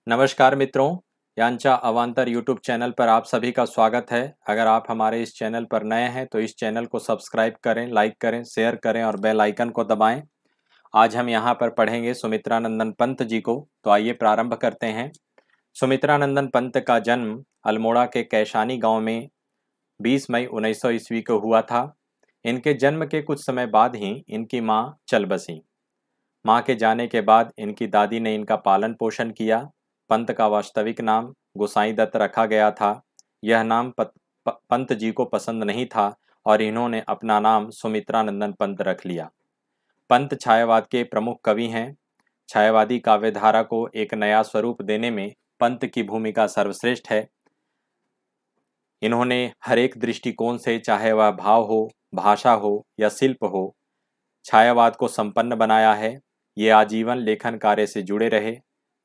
नमस्कार मित्रों, यांचा अवांतर यूट्यूब चैनल पर आप सभी का स्वागत है। अगर आप हमारे इस चैनल पर नए हैं तो इस चैनल को सब्सक्राइब करें, लाइक करें, शेयर करें और बेल आइकन को दबाएं। आज हम यहाँ पर पढ़ेंगे सुमित्रानंदन पंत जी को। तो आइए प्रारंभ करते हैं। सुमित्रानंदन पंत का जन्म अल्मोड़ा के कैशानी गांव में 20 मई 1900 ईस्वी को हुआ था। इनके जन्म के कुछ समय बाद ही इनकी माँ चल बसी। माँ के जाने के बाद इनकी दादी ने इनका पालन पोषण किया। पंत का वास्तविक नाम गोसाई दत्त रखा गया था। यह नाम पंत जी को पसंद नहीं था और इन्होंने अपना नाम सुमित्रानंदन पंत रख लिया। पंत छायावाद के प्रमुख कवि हैं। छायावादी काव्यधारा को एक नया स्वरूप देने में पंत की भूमिका सर्वश्रेष्ठ है। इन्होंने हर एक दृष्टिकोण से, चाहे वह भाव हो, भाषा हो या शिल्प हो, छायावाद को संपन्न बनाया है। ये आजीवन लेखन कार्य से जुड़े रहे।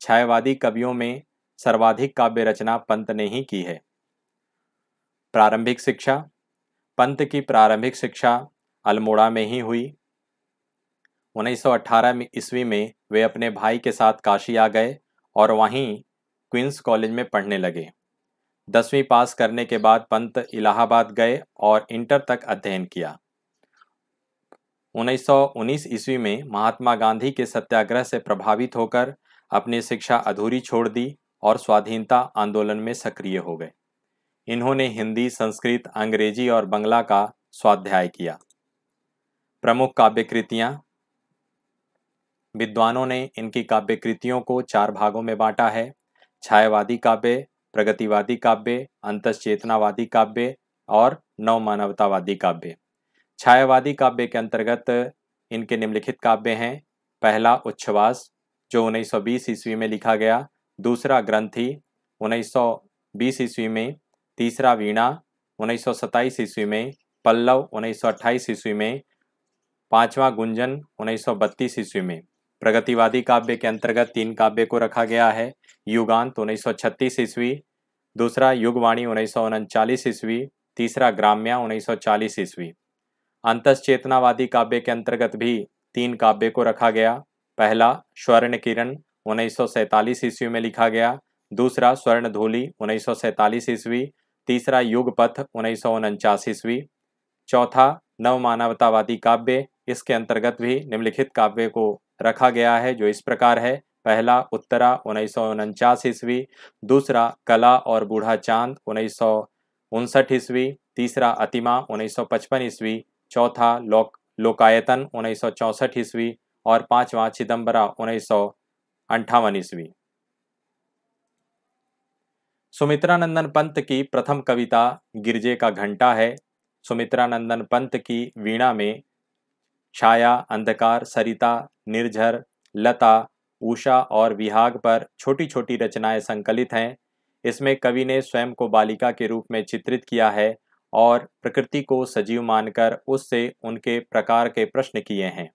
छायावादी कवियों में सर्वाधिक काव्य रचना पंत ने ही की है। प्रारंभिक शिक्षा। पंत की प्रारंभिक शिक्षा अल्मोड़ा में ही हुई। 1918 ईस्वी में वे अपने भाई के साथ काशी आ गए और वहीं क्वींस कॉलेज में पढ़ने लगे। 10वीं पास करने के बाद पंत इलाहाबाद गए और इंटर तक अध्ययन किया। 1919 ईस्वी में महात्मा गांधी के सत्याग्रह से प्रभावित होकर अपनी शिक्षा अधूरी छोड़ दी और स्वाधीनता आंदोलन में सक्रिय हो गए। इन्होंने हिंदी, संस्कृत, अंग्रेजी और बंगला का स्वाध्याय किया। प्रमुख काव्य कृतियाँ। विद्वानों ने इनकी काव्य कृतियों को 4 भागों में बांटा है: छायावादी काव्य, प्रगतिवादी काव्य, अंतश्चेतनावादी काव्य और नवमानवतावादी काव्य। छायावादी काव्य के अंतर्गत इनके निम्नलिखित काव्य हैं: पहला उच्छ्वास, जो 1920 ईस्वी में लिखा गया। दूसरा ग्रंथि 1920 ईस्वी में। तीसरा वीणा 1927 ईस्वी में। पल्लव 1928 ईस्वी में। पांचवा गुंजन 1932 ईस्वी में। प्रगतिवादी काव्य के अंतर्गत 3 काव्य को रखा गया है: युगांत 1936 ईस्वी, दूसरा युगवाणी 1939 ईस्वी, तीसरा ग्राम्या 1940 ईस्वी। अंतश्चेतनावादी काव्य के अंतर्गत भी 3 काव्य को रखा गया। पहला स्वर्ण किरण 1947 ईस्वी में लिखा गया। दूसरा स्वर्णधूलि 1947 ईस्वी। तीसरा युगपथ 1949 ईस्वी। चौथा नवमानवतावादी काव्य, इसके अंतर्गत भी निम्नलिखित काव्य को रखा गया है, जो इस प्रकार है: पहला उत्तरा 1949 ईस्वी। दूसरा कला और बूढ़ा चांद 1959 ईस्वी। तीसरा अतिमा 1955 ईस्वी। चौथा लोकायतन 1964 ईस्वी और पांचवा चिदंबरा 1958 ईस्वी। सुमित्रानंदन पंत की प्रथम कविता गिरजे का घंटा है। सुमित्रानंदन पंत की वीणा में छाया, अंधकार, सरिता, निर्झर, लता, उषा और विहाग पर छोटी छोटी रचनाएं संकलित हैं। इसमें कवि ने स्वयं को बालिका के रूप में चित्रित किया है और प्रकृति को सजीव मानकर उससे उनके प्रकार के प्रश्न किए हैं।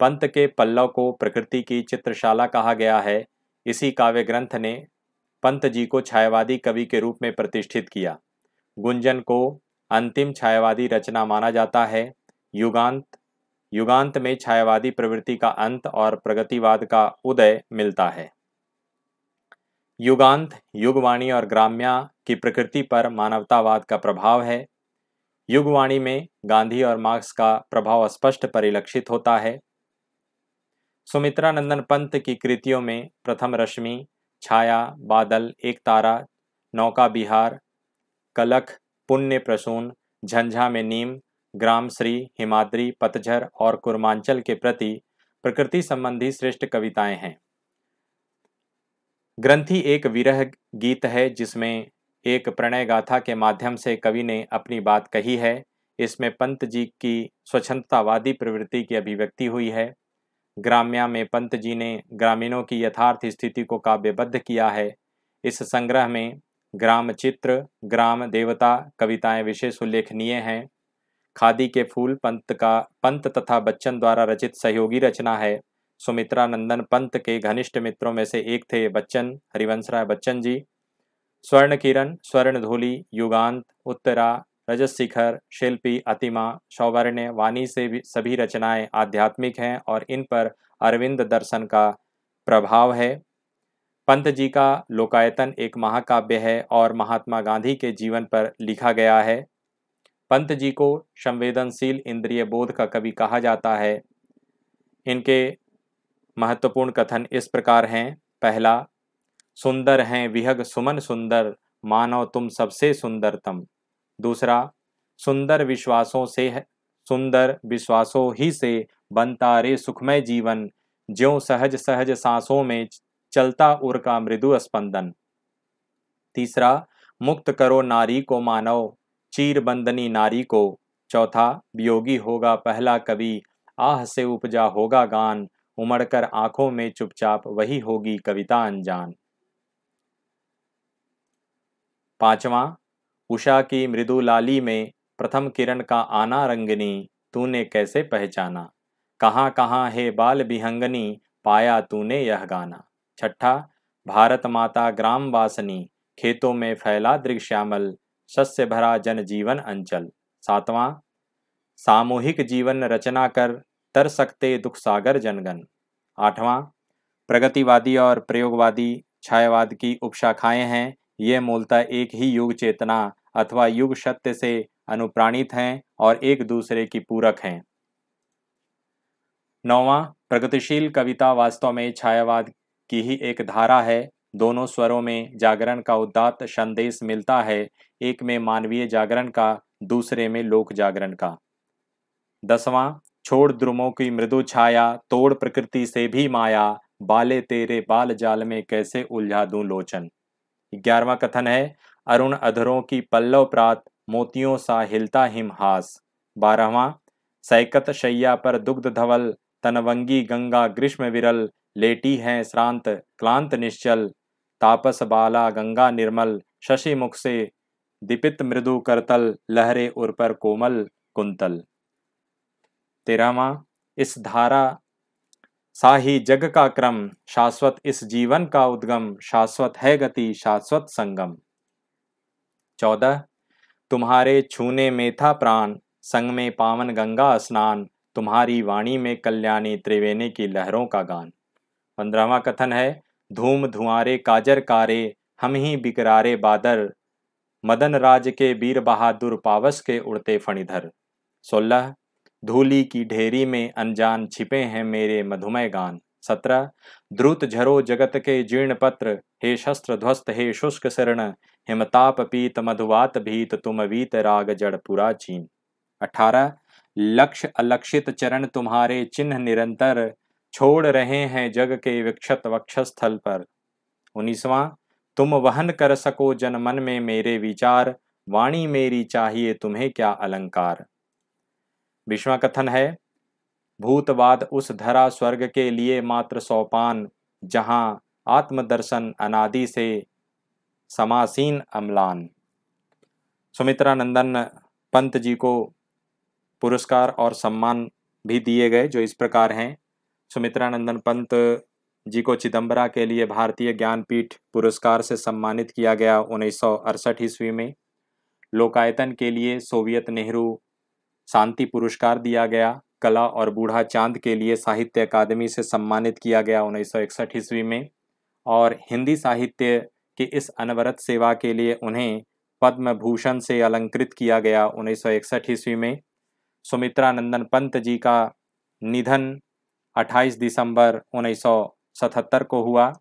पंत के पल्लव को प्रकृति की चित्रशाला कहा गया है। इसी काव्य ग्रंथ ने पंत जी को छायावादी कवि के रूप में प्रतिष्ठित किया। गुंजन को अंतिम छायावादी रचना माना जाता है। युगांत में छायावादी प्रवृत्ति का अंत और प्रगतिवाद का उदय मिलता है। युगांत, युगवाणी और ग्राम्या की प्रकृति पर मानवतावाद का प्रभाव है। युगवाणी में गांधी और मार्क्स का प्रभाव स्पष्ट परिलक्षित होता है। सुमित्रानंदन पंत की कृतियों में प्रथम रश्मि, छाया, बादल, एक तारा, नौका बिहार, कलख, पुण्य प्रसून, झंझा में नीम, ग्रामश्री, हिमाद्री, पतझर और कुर्मांचल के प्रति प्रकृति संबंधी श्रेष्ठ कविताएं हैं। ग्रंथि एक विरह गीत है, जिसमें एक प्रणय गाथा के माध्यम से कवि ने अपनी बात कही है। इसमें पंत जी की स्वच्छंदतावादी प्रवृत्ति की अभिव्यक्ति हुई है। ग्राम्या में पंत जी ने ग्रामीणों की यथार्थ स्थिति को काव्यबद्ध किया है। इस संग्रह में ग्राम चित्र, ग्राम देवता कविताएं विशेष उल्लेखनीय हैं। खादी के फूल पंत तथा बच्चन द्वारा रचित सहयोगी रचना है। सुमित्रानंदन पंत के घनिष्ठ मित्रों में से एक थे बच्चन, हरिवंशराय बच्चन जी। स्वर्ण किरण, स्वर्णधूलि, युगांत, उत्तरा, रजशिखर, शिल्पी, अतिमा, सौवर्ण्य, वाणी से भी सभी रचनाएं आध्यात्मिक हैं और इन पर अरविंद दर्शन का प्रभाव है। पंत जी का लोकायतन एक महाकाव्य है और महात्मा गांधी के जीवन पर लिखा गया है। पंत जी को संवेदनशील इंद्रिय बोध का कवि कहा जाता है। इनके महत्वपूर्ण कथन इस प्रकार हैं। पहला, सुंदर हैं विहग सुमन सुंदर, मानो तुम सबसे सुंदरतम। दूसरा, सुंदर विश्वासों ही से बनता रे सुखमय जीवन, ज्यों सहज सहज सांसों में चलता उर का मृदु स्पंदन। तीसरा, मुक्त करो नारी को मानव, चीर बंदनी नारी को। चौथा, वियोगी होगा पहला कवि, आह से उपजा होगा गान, उमड़कर आंखों में चुपचाप वही होगी कविता अनजान। पांचवा, उषा की मृदु लाली में प्रथम किरण का आना रंगनी, तूने कैसे पहचाना, कहाँ कहाँ है बाल विहंगनी, पाया तूने यह गाना। छठा, भारत माता ग्राम वासनी, खेतों में फैला दृश्यामल, सस्य भरा जन जीवन अंचल। सातवां, सामूहिक जीवन रचना कर तर सकते दुख सागर जनगण। आठवां, प्रगतिवादी और प्रयोगवादी छायावाद की उपशाखाएं हैं। ये मूलतः एक ही युग चेतना अथवा युग सत्य से अनुप्राणित हैं और एक दूसरे की पूरक हैं। नौवां, प्रगतिशील कविता वास्तव में छायावाद की ही एक धारा है। दोनों स्वरों में जागरण का उदात्त संदेश मिलता है, एक में मानवीय जागरण का, दूसरे में लोक जागरण का। 10वां, छोड़ द्रुमों की मृदु छाया, तोड़ प्रकृति से भी माया, बाले तेरे बाल जाल में कैसे उलझा दूं लोचन। 11वां कथन है, अरुण अधरों की पल्लव प्रात, मोतियों सा हिलता हिमहास। 12वां, सैकत शैया पर दुग्ध धवल, तनवंगी गंगा ग्रीष्म विरल, लेटी हैं श्रांत क्लांत निश्चल, तापस बाला गंगा निर्मल, शशि मुख से दीपित मृदु करतल, लहरे उर पर कोमल कुंतल। 13वां, इस धारा सा ही जग का क्रम, शाश्वत इस जीवन का उद्गम, शाश्वत है गति शाश्वत संगम। 14, तुम्हारे छूने में था प्राण, संग में पावन गंगा स्नान, तुम्हारी वाणी में कल्याणी त्रिवेणी की लहरों का गान। 15वां कथन है, धूम धुआरे काजर कारे, हम ही बिकरारे बादर, मदन राज के वीर बहादुर पावस के उड़ते फणिधर। 16, धूली की ढेरी में अनजान छिपे हैं मेरे मधुमय गान। 17, द्रुत झरो जगत के जीर्ण पत्र, हे शस्त्र ध्वस्त हे शुष्क शरण, हिमताप पीत मधुवात भीत, तुम वीत राग जड़ पुरा चीन। 18, लक्ष्य अलक्षित चरण तुम्हारे चिन्ह निरंतर, छोड़ रहे हैं जग के विक्षत वक्षस्थल पर। 19वां, तुम वहन कर सको जन मन में मेरे विचार, वाणी मेरी चाहिए तुम्हें क्या अलंकार। 20वां कथन है, भूतवाद उस धरा स्वर्ग के लिए मात्र सोपान, जहां आत्मदर्शन अनादि से समासीन अम्लान। सुमित्रा नंदन पंत जी को पुरस्कार और सम्मान भी दिए गए, जो इस प्रकार हैं। सुमित्रा नंदन पंत जी को चिदम्बरा के लिए भारतीय ज्ञानपीठ पुरस्कार से सम्मानित किया गया 1968 ईस्वी में। लोकायतन के लिए सोवियत नेहरू शांति पुरस्कार दिया गया। कला और बूढ़ा चांद के लिए साहित्य अकादमी से सम्मानित किया गया 1961 ईस्वी में। और हिंदी साहित्य की इस अनवरत सेवा के लिए उन्हें पद्म भूषण से अलंकृत किया गया 1961 ईस्वी में। सुमित्रा नंदन पंत जी का निधन 28 दिसंबर 1977 को हुआ।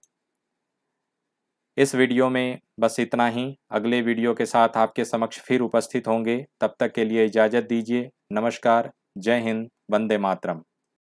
इस वीडियो में बस इतना ही। अगले वीडियो के साथ आपके समक्ष फिर उपस्थित होंगे। तब तक के लिए इजाज़त दीजिए। नमस्कार, जय हिंद, वंदे मातरम।